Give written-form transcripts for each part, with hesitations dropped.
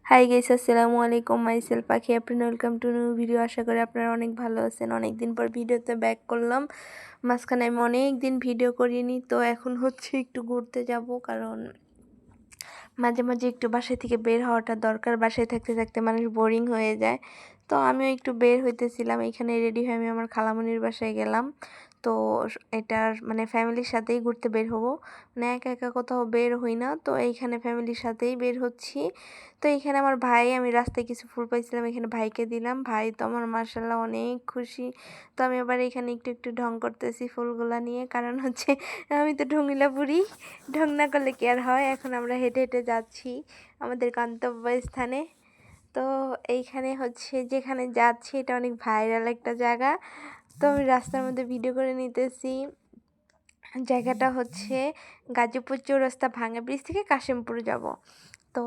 Hi guys, আসসালামু আলাইকুম। Myself পাখি আপনি ওয়েলকাম টু নিউ ভিডিও। আশা করি আপনারা অনেক ভালো আছেন। অনেক দিন পর ভিডিওতে ব্যাক করলাম। মাঝখানে আমি অনেক দিন ভিডিও করিনি, তো এখন হচ্ছে একটু ঘুরতে যাব, কারণ মাঝে মাঝে একটু বাসা থেকে বের হওয়াটা দরকার। বাসায় থাকতে থাকতে মানুষ বোরিং হয়ে যায়। তো আমিও একটু বের হইতেছিলাম। এখানে রেডি হয়ে আমি আমার খালামণির বাসায় গেলাম। তো এটার মানে ফ্যামিলির সাথেই ঘুরতে বের হব, মানে একা একা কোথাও বের হই না। তো এইখানে ফ্যামিলির সাথেই বের হচ্ছি। তো এইখানে আমার ভাই, আমি রাস্তায় কিছু ফুল পাইছিলাম, এখানে ভাইকে দিলাম। ভাই তো আমার মার্শাল্লাহ অনেক খুশি। তো আমি এবার এখানে একটু একটু ঢং করতেছি ফুলগুলা নিয়ে, কারণ হচ্ছে আমি তো ঢঙ্গিলা পুরি, ঢং না করলে কি আর হয়। এখন আমরা হেঁটে হেঁটে যাচ্ছি আমাদের গন্তব্যস্থানে। তো এইখানে হচ্ছে যেখানে যাচ্ছি এটা অনেক ভাইরাল একটা জায়গা। তো আমি রাস্তার মধ্যে ভিডিও করে নিতেছি। জায়গাটা হচ্ছে গাজীপুর চৌরাস্তা, ভাঙা ব্রিজ থেকে কাশিমপুর যাব। তো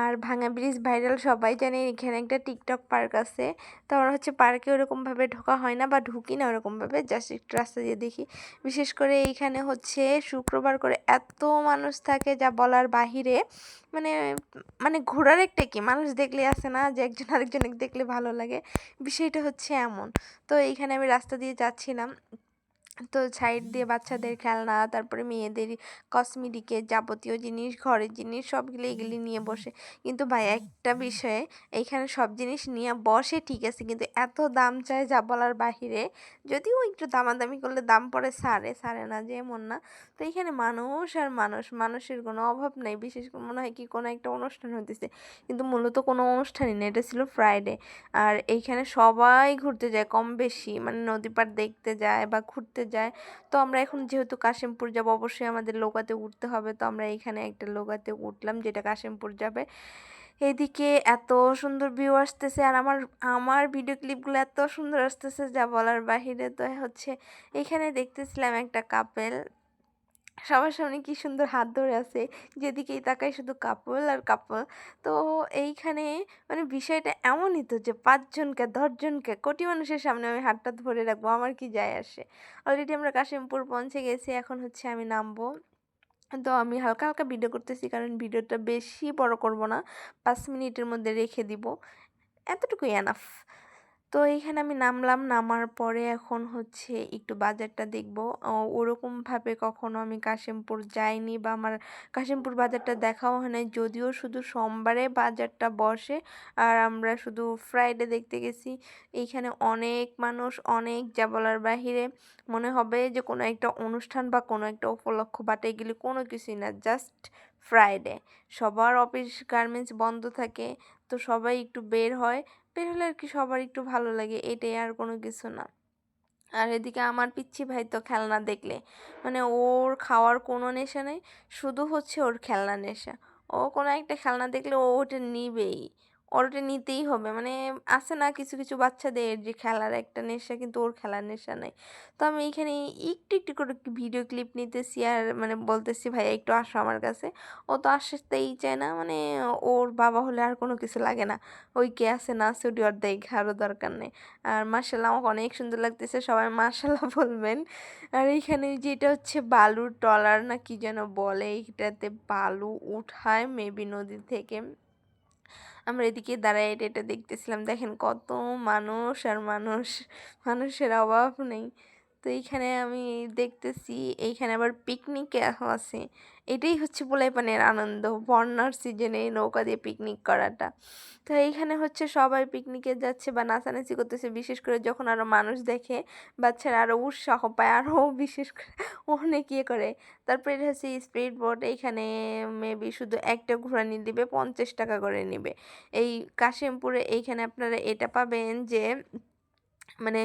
আর ভাঙা ব্রিজ ভাইরাল, সবাই জানে। এখানে একটা টিকটক পার্ক আছে। তো আমরা হচ্ছে পার্কে ওরকমভাবে ঢোকা হয় না বা ঢুকি না ওরকমভাবে, জাস্ট একটু রাস্তা দিয়ে দেখি। বিশেষ করে এইখানে হচ্ছে শুক্রবার করে এত মানুষ থাকে যা বলার বাহিরে। মানে মানে ঘোরার একটা কি, মানুষ দেখলে আসে না যে একজন আরেকজনকে দেখলে ভালো লাগে, বিষয়টা হচ্ছে এমন। তো এইখানে আমি রাস্তা দিয়ে যাচ্ছিলাম। তো সাইড দিয়ে বাচ্চাদের খেলনা, তারপরে মেয়েদের কসমেটিকের যাবতীয় জিনিস, ঘরের জিনিস সবগুলো এগুলি নিয়ে বসে। কিন্তু ভাই একটা বিষয়ে, এইখানে সব জিনিস নিয়ে বসে ঠিক আছে, কিন্তু এত দাম চায় যা বলার বাহিরে। যদিও একটু দামাদামি করলে দাম পড়ে, সারে না যে এমন না। তো এইখানে মানুষ আর মানুষ, মানুষের কোনো অভাব নেই। বিশেষ করে মনে হয় কি কোনো একটা অনুষ্ঠান হতেছে, কিন্তু মূলত কোনো অনুষ্ঠানই না, এটা ছিল ফ্রাইডে। আর এইখানে সবাই ঘুরতে যায় কম বেশি, মানে নদী পাড় দেখতে যায় বা ঘুরতে যায়। তো আমরা এখন যেহেতু কাশিমপুর যাব, অবশ্যই আমাদের নৌকাতে উঠতে হবে। তো আমরা এখানে একটা নৌকাতে উঠলাম যেটা কাশিমপুর যাবে। এদিকে এত সুন্দর ভিউ আসতেছে, আর আমার আমার ভিডিও ক্লিপগুলো এত সুন্দর আসতেছে যা বলার বাহিরে। তো হচ্ছে এখানে দেখতেছিলাম একটা কাপেল সবার সামনে কি সুন্দর হাত ধরে আছে, যেদিকেই তাকাই শুধু কাপল আর কাপল। তো এইখানে মানে বিষয়টা এমনই তো যে 5 জনকে 10 জনকে কোটি মানুষের সামনে আমি হাতটা ধরে রাখবো, আমার কি যায় আসে। অলরেডি আমরা কাশিমপুর পৌঁছে গেছি, এখন হচ্ছে আমি নামবো। তো আমি হালকা হালকা ভিডিও করতেছি, কারণ ভিডিওটা বেশি বড় করব না, 5 মিনিটের মধ্যে রেখে দিব, এতটুকুই এনাফ। তো এইখানে আমি নামলাম, নামার পরে এখন হচ্ছে একটু বাজারটা দেখব। ওরকমভাবে কখনো আমি কাশিমপুর যাইনি, বা আমার কাশিমপুর বাজারটা দেখাও হয় নাই, যদিও শুধু সোমবারে বাজারটা বসে আর আমরা শুধু ফ্রাইডে দেখতে গেছি। এইখানে অনেক মানুষ, অনেক যা বলার বাহিরে। মনে হবে যে কোনো একটা অনুষ্ঠান বা কোনো একটা উপলক্ষ, বাট এগুলি কোনো কিছুই না, জাস্ট ফ্রাইডে। সবার অফিস গার্মেন্টস বন্ধ থাকে, তো সবাই একটু বের হয়। বের হলে আর কি সবার একটু ভালো লাগে, এটাই, আর কোনো কিছু না। আর এদিকে আমার পিচ্ছি ভাই তো খেলনা দেখলে মানে ওর খাওয়ার কোনো নেশা নেই, শুধু হচ্ছে ওর খেলনা নেশা। ও কোনো একটা খেলনা দেখলে ও ওটা নিবেই, ওর ওটা নিতেই হবে। মানে আছে না কিছু কিছু বাচ্চাদের যে খেলার একটা নেশা, কিন্তু ওর খেলার নেশা নেই। তো আমি এইখানে একটু একটু করে ভিডিও ক্লিপ নিতেছি, আর মানে বলতেছি ভাইয়া একটু আসো আমার কাছে। ও তো আসতেই চায় না, মানে ওর বাবা হলে আর কোনো কিছু লাগে না, ওই কে আছে না আছে ওটি ওর দেখারও দরকার নেই। আর মার্শাল্লাহ আমাকে অনেক সুন্দর লাগতেছে, সবাই মার্শাল্লাহ বলবেন। আর এইখানে যেটা হচ্ছে বালুর ট্রলার না কি যেন বলে, এইটাতে বালু উঠায় মেবি নদী থেকে। আমরা এদিকে দাঁড়ায় এটা এটা দেখতেছিলাম। দেখেন কত মানুষ আর মানুষ, মানুষের অভাব নেই। তো এইখানে আমি দেখতেছি এইখানে আবার পিকনিক আছে। এটাই হচ্ছে পোলাইপানের আনন্দ, বন্যার সিজনে নৌকা দিয়ে পিকনিক করাটা। তো এইখানে হচ্ছে সবাই পিকনিকে যাচ্ছে বা নাচানাচি করতেছে, বিশেষ করে যখন আরও মানুষ দেখে বাচ্চারা আরও উৎসাহ পায়, আরও বিশেষ করে অনেক ইয়ে করে। তারপরে এটা হচ্ছে স্পিড বোট, এইখানে মেবি শুধু একটা ঘোরানি দিবে, 50 টাকা করে নিবে। এই কাশিমপুরে এইখানে আপনারা এটা পাবেন যে মানে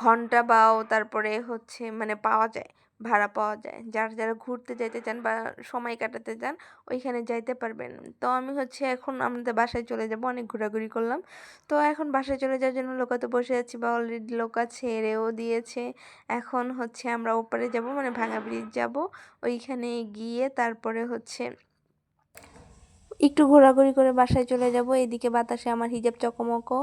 ঘন্টা বাও, তারপরে হচ্ছে মানে পাওয়া যায়, ভাড়া পাওয়া যায়। যারা যারা ঘুরতে যাইতে চান বা সময় কাটাতে চান ওইখানে যাইতে পারবেন। তো আমি হচ্ছে এখন আমাদের বাসায় চলে যাব, অনেক ঘোরাঘুরি করলাম। তো এখন বাসায় চলে যাওয়ার জন্য লোকাতে বসে আছি, বা অলরেডি লোকা ছেড়েও দিয়েছে। এখন হচ্ছে আমরা ওপারে যাব, মানে ভাঙা ব্রিজ যাব। ওইখানে গিয়ে তারপরে হচ্ছে একটু ঘোরাঘুরি করে বাসায় চলে যাব। এদিকে বাতাসে আমার হিজাব চকমকো।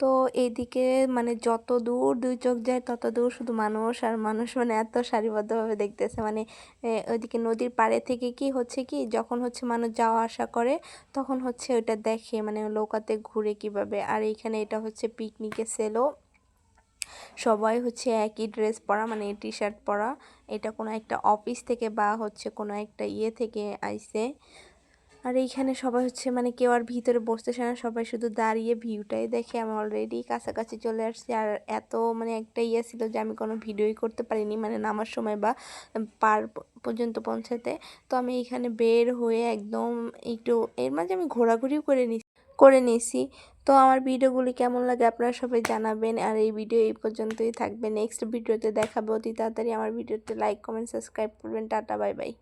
তো এইদিকে মানে যত দূর দুই চোখ যায় তত দূর শুধু মানুষ আর মানুষ, মানে এত সারিবদ্ধভাবে দেখতেছে। মানে ওইদিকে নদীর পাড়ে থেকে কি হচ্ছে কি, যখন হচ্ছে মানুষ যাওয়া আসা করে তখন হচ্ছে ওইটা দেখে, মানে নৌকাতে ঘুরে কিভাবে। আর এইখানে এটা হচ্ছে পিকনিকের সেলও, সবাই হচ্ছে একই ড্রেস পরা, মানে টি শার্ট পরা। এটা কোনো একটা অফিস থেকে বা হচ্ছে কোনো একটা ইয়ে থেকে আইছে। আর এইখানে সবাই হচ্ছে মানে কেউ আর ভিতরে বসতেছে না, সবাই শুধু দাঁড়িয়ে ভিউটাই দেখে। আমি অলরেডি কাছাকাছি চলে আসছি, আর এত মানে একটা ইয়ে ছিল যে আমি কোনো ভিডিওই করতে পারিনি, মানে নামার সময় বা পার পর্যন্ত পৌঁছাতে। তো আমি এইখানে বের হয়ে একদম একটু এর মাঝে আমি ঘোরাঘুরিও করে নিয়েছি। তো আমার ভিডিওগুলি কেমন লাগে আপনারা সবাই জানাবেন, আর এই ভিডিও এই পর্যন্তই থাকবে। নেক্সট ভিডিওতে দেখাবো অতি তাড়াতাড়ি। আমার ভিডিওতে লাইক কমেন্ট সাবস্ক্রাইব করবেন। Tata, bye bye.